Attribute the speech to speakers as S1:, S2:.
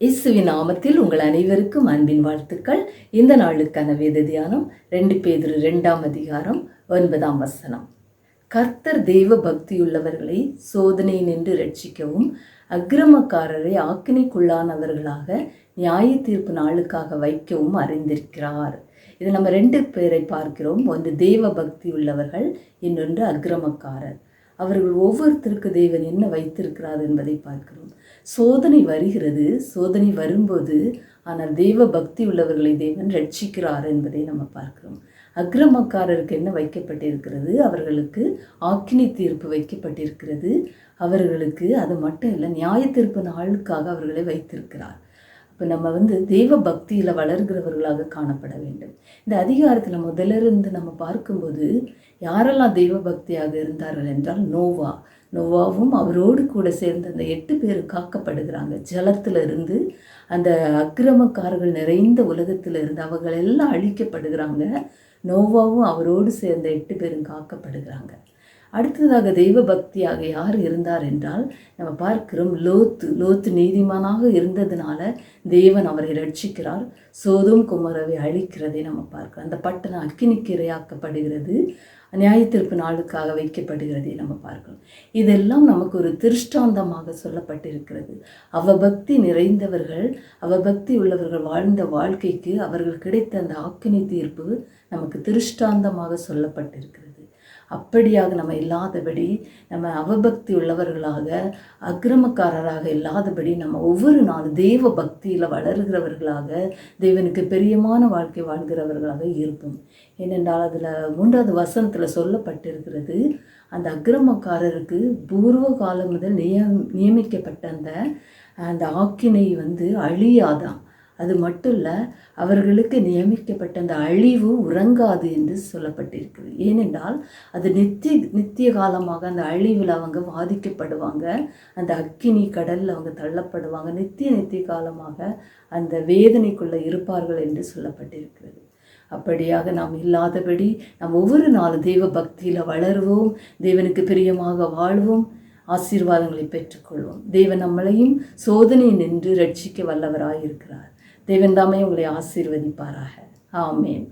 S1: இயேசுவின் நாமத்தில் உங்கள் அனைவருக்கும் அன்பின் வாழ்த்துக்கள். இந்த நாளுக்கான வேத தியானம் 2 பேதுரு 2ஆம் அதிகாரம் 9ஆம் வசனம். கர்த்தர் தெய்வ பக்தியுள்ளவர்களை சோதனை நின்று ரட்சிக்கவும் அக்கிரமக்காரரை ஆக்கினைக்குள்ளானவர்களாக நியாய தீர்ப்பு நாளுக்காக வைக்கவும் அறிந்திருக்கிறார். இது நம்ம 2 பேரை பார்க்கிறோம். ஒன்று தெய்வ பக்தி உள்ளவர்கள், இன்னொன்று அக்கிரமக்காரர். அவர்கள் ஒவ்வொருத்தருக்கு தேவன் என்ன வைத்திருக்கிறார் என்பதை பார்க்கிறோம். சோதனை வருகிறது. சோதனை வரும்போது ஆனால் தெய்வ பக்தி உள்ளவர்களை தேவன் ரட்சிக்கிறார் என்பதை நம்ம பார்க்கிறோம். அக்கிரமக்காரருக்கு என்ன வைக்கப்பட்டிருக்கிறது? அவர்களுக்கு ஆக்கினை தீர்ப்பு வைக்கப்பட்டிருக்கிறது. அவர்களுக்கு அது மட்டும் இல்லை, நியாய தீர்ப்பு நாளுக்காக அவர்களை வைத்திருக்கிறார். இப்போ நம்ம தெய்வ பக்தியில் வளர்கிறவர்களாக காணப்பட வேண்டும். இந்த அதிகாரத்தில் முதலிருந்து நம்ம பார்க்கும்போது யாரெல்லாம் தெய்வ பக்தியாக இருந்தார்கள் என்றால் நோவாவும் அவரோடு கூட சேர்ந்து அந்த 8 பேர் காக்கப்படுகிறாங்க. ஜலத்தில் இருந்து, அந்த அக்கிரமக்காரர்கள் நிறைந்த உலகத்தில் இருந்து அவர்கள் எல்லாம் அழிக்கப்படுகிறாங்க. நோவாவும் அவரோடு சேர்ந்த 8 பேரும் காக்கப்படுகிறாங்க. அடுத்ததாக தெய்வ பக்தியாக யார் இருந்தார் என்றால் நம்ம பார்க்கிறோம் லோத்து நீதிமானாக இருந்ததுனால தேவன் அவரை ரட்சிக்கிறார். சோதோம் குமரவை அழிக்கிறதை நம்ம பார்க்கிறோம். அந்த பட்டணம் அக்கினிக்கு இரையாக்கப்படுகிறது, நியாய தீர்ப்பு நாளுக்காக வைக்கப்படுகிறதை நம்ம பார்க்கிறோம். இதெல்லாம் நமக்கு ஒரு திருஷ்டாந்தமாக சொல்லப்பட்டிருக்கிறது. அவபக்தி நிறைந்தவர்கள், அவபக்தி உள்ளவர்கள் வாழ்ந்த வாழ்க்கைக்கு அவர்கள் கிடைத்த அந்த ஆக்கினை தீர்ப்பு நமக்கு திருஷ்டாந்தமாக சொல்லப்பட்டிருக்கிறது. அப்படியாக நம்ம இல்லாதபடி, நம்ம அவபக்தி உள்ளவர்களாக அக்கிரமக்காரராக இல்லாதபடி நம்ம ஒவ்வொரு நாளும் தெய்வ பக்தியில் வளர்கிறவர்களாக, தேவனுக்கு பிரியமான வாழ்க்கை வாழ்கிறவர்களாக இருப்போம். ஏனென்றால் அதில் 3வது வசனத்தில் சொல்லப்பட்டிருக்கிறது, அந்த அக்கிரமக்காரருக்கு பூர்வ காலம் முதல் நியமிக்கப்பட்ட அந்த ஆக்கினை அழியாதான். அது மட்டும் இல்லை, அவர்களுக்கு நியமிக்கப்பட்ட அந்த அழிவு உறங்காது என்று சொல்லப்பட்டிருக்கிறது. ஏனென்றால் அது நித்திய காலமாக அந்த அழிவில் அவங்க பாதிக்கப்படுவாங்க. அந்த அக்கினி கடலில் அவங்க தள்ளப்படுவாங்க. நித்திய காலமாக அந்த வேதனைக்குள்ளே இருப்பார்கள் என்று சொல்லப்பட்டிருக்கிறது. அப்படியாக நாம் இல்லாதபடி நாம் ஒவ்வொரு நாளும் தெய்வ பக்தியில் வளருவோம், தேவனுக்கு பிரியமாக வாழ்வோம், ஆசீர்வாதங்களை பெற்றுக்கொள்வோம். தேவன் நம்மளையும் சோதனை நின்று ரட்சிக்க வல்லவராயிருக்கிறார். தேவன் தாமே உங்களை ஆசீர்வதிப்பாராக. ஆமென்.